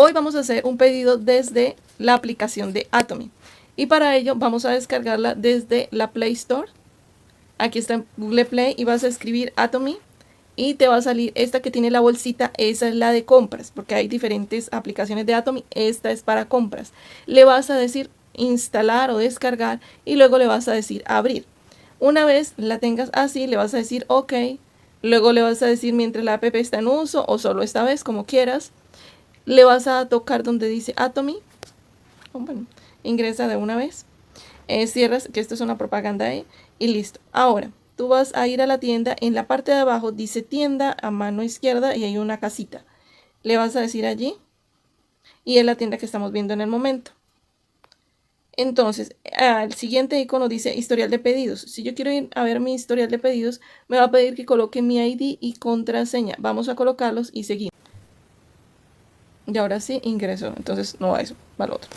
Hoy vamos a hacer un pedido desde la aplicación de Atomy. Y para ello vamos a descargarla desde la Play Store. Aquí está en Google Play y vas a escribir Atomy. Y te va a salir esta que tiene la bolsita, esa es la de compras. Porque hay diferentes aplicaciones de Atomy, esta es para compras. Le vas a decir instalar o descargar y luego le vas a decir abrir. Una vez la tengas así, le vas a decir OK. Luego le vas a decir mientras la app está en uso o solo esta vez, como quieras. Le vas a tocar donde dice Atomy. Bueno, ingresa de una vez. Cierras, que esto es una propaganda ahí. Y listo. Ahora, tú vas a ir a la tienda. En la parte de abajo dice tienda a mano izquierda y hay una casita. Le vas a decir allí. Y es la tienda que estamos viendo en el momento. Entonces, el siguiente icono dice historial de pedidos. Si yo quiero ir a ver mi historial de pedidos, me va a pedir que coloque mi ID y contraseña. Vamos a colocarlos y seguimos. Y ahora sí ingreso, entonces no va eso, va al otro.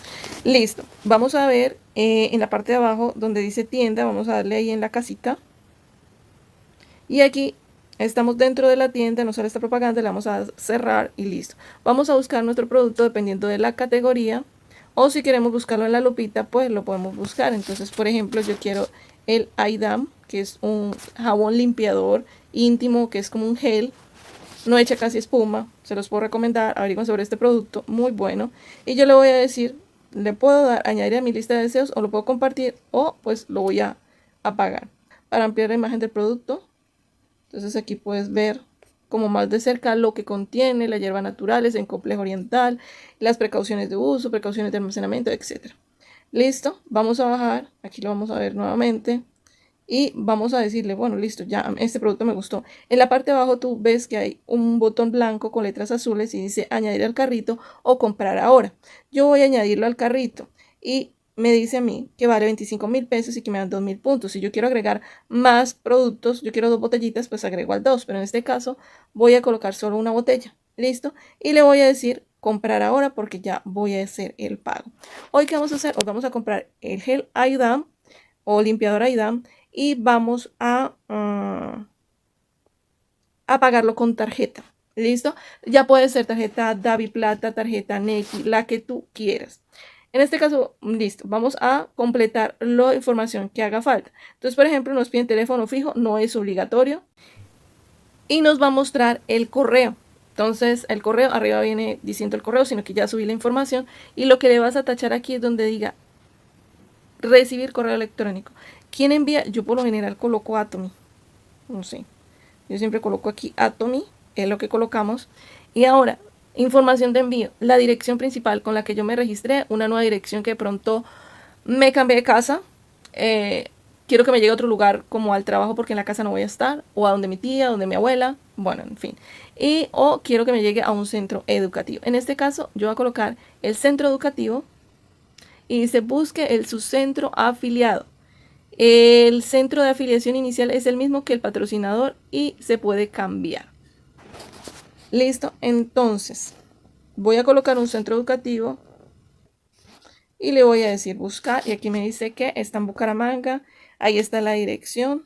Listo, vamos a ver en la parte de abajo donde dice tienda, vamos a darle ahí en la casita. Y aquí estamos dentro de la tienda, no sale esta propaganda, le vamos a cerrar y listo. Vamos a buscar nuestro producto dependiendo de la categoría. O si queremos buscarlo en la lupita, pues lo podemos buscar. Entonces, por ejemplo, yo quiero el Aidam, que es un jabón limpiador íntimo, que es como un gel. No echa casi espuma, se los puedo recomendar, averigüen sobre este producto, muy bueno. Y yo le voy a decir, le puedo dar, añadir a mi lista de deseos o lo puedo compartir o pues lo voy a apagar. Para ampliar la imagen del producto, entonces aquí puedes ver como más de cerca lo que contiene, las hierbas naturales en complejo oriental, las precauciones de uso, precauciones de almacenamiento, etc. Listo, vamos a bajar, aquí lo vamos a ver nuevamente. Y vamos a decirle, bueno, listo, ya este producto me gustó. En la parte de abajo tú ves que hay un botón blanco con letras azules y dice añadir al carrito o comprar ahora. Yo voy a añadirlo al carrito y me dice a mí que vale 25.000 pesos y que me dan 2.000 puntos. Si yo quiero agregar más productos, yo quiero 2 botellitas, pues agrego al 2. Pero en este caso voy a colocar solo una botella. Listo. Y le voy a decir comprar ahora porque ya voy a hacer el pago. Hoy, ¿qué vamos a hacer? Hoy vamos a comprar el gel Aidam o limpiador Aidam. Y vamos a pagarlo con tarjeta. ¿Listo? Ya puede ser tarjeta DaviPlata, tarjeta Nequi, la que tú quieras. En este caso, listo. Vamos a completar la información que haga falta. Entonces, por ejemplo, nos piden teléfono fijo, no es obligatorio. Y nos va a mostrar el correo. Entonces, el correo, arriba viene diciendo el correo, sino que ya subí la información. Y lo que le vas a tachar aquí es donde diga recibir correo electrónico. ¿Quién envía? Yo por lo general coloco Atomy. No sé. Yo siempre coloco aquí Atomy. Es lo que colocamos. Y ahora, información de envío. La dirección principal con la que yo me registré. Una nueva dirección que de pronto me cambié de casa. Quiero que me llegue a otro lugar como al trabajo porque en la casa no voy a estar. O a donde mi tía, donde mi abuela. Bueno, en fin. O quiero que me llegue a un centro educativo. En este caso, yo voy a colocar el centro educativo. Y dice busque el subcentro afiliado. El centro de afiliación inicial es el mismo que el patrocinador y se puede cambiar. Listo, entonces voy a colocar un centro educativo y le voy a decir buscar y aquí me dice que está en Bucaramanga, ahí está la dirección.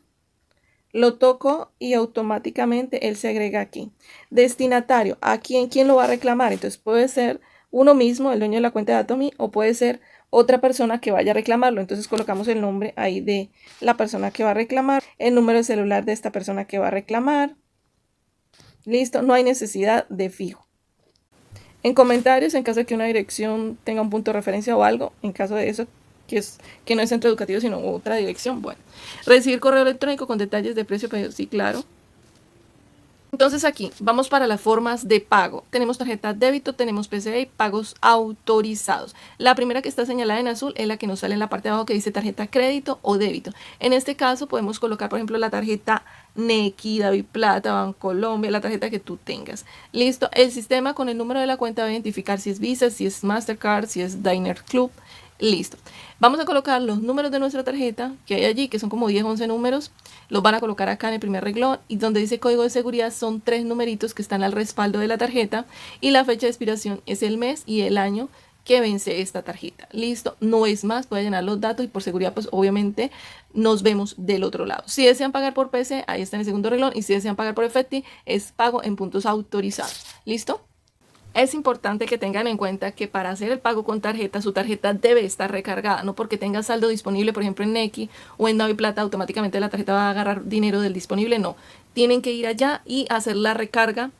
Lo toco y automáticamente él se agrega aquí. Destinatario, ¿a quién lo va a reclamar? Entonces puede ser uno mismo, el dueño de la cuenta de Atomy, o puede ser otra persona que vaya a reclamarlo. Entonces colocamos el nombre ahí de la persona que va a reclamar, el número de celular de esta persona que va a reclamar. Listo, no hay necesidad de fijo. En comentarios, en caso de que una dirección tenga un punto de referencia o algo, en caso de eso, que no es centro educativo, sino otra dirección, bueno. Recibir correo electrónico con detalles de precio, pedido, sí, claro. Entonces aquí vamos para las formas de pago. Tenemos tarjeta débito, tenemos PCE y pagos autorizados. La primera que está señalada en azul es la que nos sale en la parte de abajo que dice tarjeta crédito o débito. En este caso podemos colocar, por ejemplo, la tarjeta Nequi, DaviPlata, Bancolombia, la tarjeta que tú tengas. Listo, el sistema con el número de la cuenta va a identificar si es Visa, si es Mastercard, si es Diners Club. Listo. Vamos a colocar los números de nuestra tarjeta que hay allí, que son como 10, 11 números. Los van a colocar acá en el primer renglón y donde dice código de seguridad son 3 numeritos que están al respaldo de la tarjeta y la fecha de expiración es el mes y el año que vence esta tarjeta. Listo, no es más, puede llenar los datos y por seguridad pues obviamente nos vemos del otro lado. Si desean pagar por PC, ahí está en el segundo renglón y si desean pagar por Efecti, es pago en puntos autorizados. ¿Listo? Es importante que tengan en cuenta que para hacer el pago con tarjeta, su tarjeta debe estar recargada, no porque tenga saldo disponible, por ejemplo en Nequi o en DaviPlata, automáticamente la tarjeta va a agarrar dinero del disponible, no. Tienen que ir allá y hacer la recarga,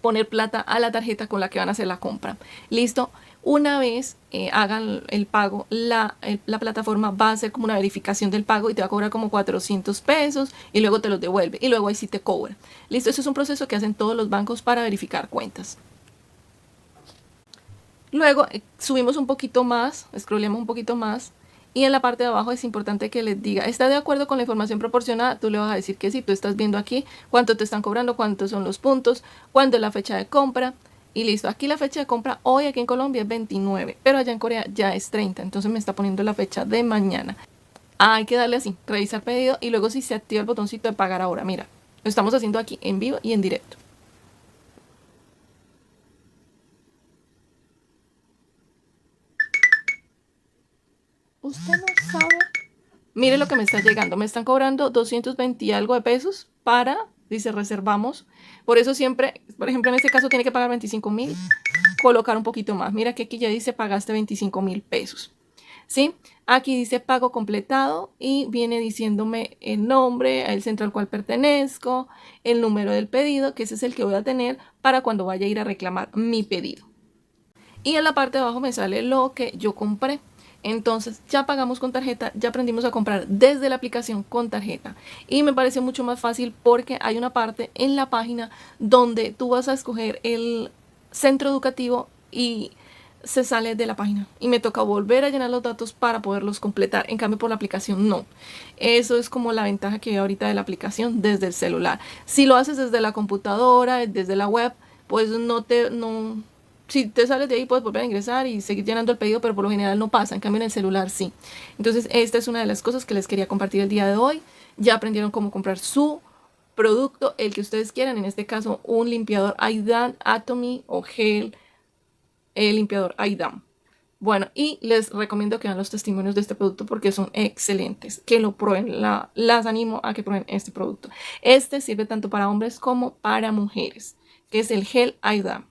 poner plata a la tarjeta con la que van a hacer la compra. Listo. Una vez hagan el pago, la plataforma va a hacer como una verificación del pago y te va a cobrar como 400 pesos y luego te los devuelve y luego ahí sí te cobra. Listo, eso es un proceso que hacen todos los bancos para verificar cuentas. Luego subimos un poquito más, scrollemos un poquito más y en la parte de abajo es importante que les diga, ¿está de acuerdo con la información proporcionada? Tú le vas a decir que sí, tú estás viendo aquí cuánto te están cobrando, cuántos son los puntos, cuándo es la fecha de compra y listo. Aquí la fecha de compra hoy aquí en Colombia es 29, pero allá en Corea ya es 30, entonces me está poniendo la fecha de mañana. Hay que darle así, revisar pedido y luego si se activa el botoncito de pagar ahora, mira, lo estamos haciendo aquí en vivo y en directo. Usted no sabe. Mire lo que me está llegando. Me están cobrando 220 y algo de pesos para, dice, reservamos. Por eso siempre, por ejemplo, en este caso tiene que pagar 25.000, colocar un poquito más. Mira que aquí ya dice pagaste 25.000 pesos. ¿Sí? Aquí dice pago completado y viene diciéndome el nombre, el centro al cual pertenezco, el número del pedido, que ese es el que voy a tener para cuando vaya a ir a reclamar mi pedido. Y en la parte de abajo me sale lo que yo compré. Entonces ya pagamos con tarjeta, ya aprendimos a comprar desde la aplicación con tarjeta y me parece mucho más fácil porque hay una parte en la página donde tú vas a escoger el centro educativo y se sale de la página y me toca volver a llenar los datos para poderlos completar. En cambio por la aplicación no. Eso es como la ventaja que hay ahorita de la aplicación desde el celular. Si lo haces desde la computadora, desde la web, pues si te sales de ahí puedes volver a ingresar y seguir llenando el pedido, pero por lo general no pasa, en cambio en el celular sí. Entonces esta es una de las cosas que les quería compartir el día de hoy. Ya aprendieron cómo comprar su producto, el que ustedes quieran, en este caso un limpiador Aidan Atomy o gel limpiador Aidan. Bueno, y les recomiendo que vean los testimonios de este producto porque son excelentes, que lo prueben, las animo a que prueben este producto. Este sirve tanto para hombres como para mujeres, que es el gel Aidan.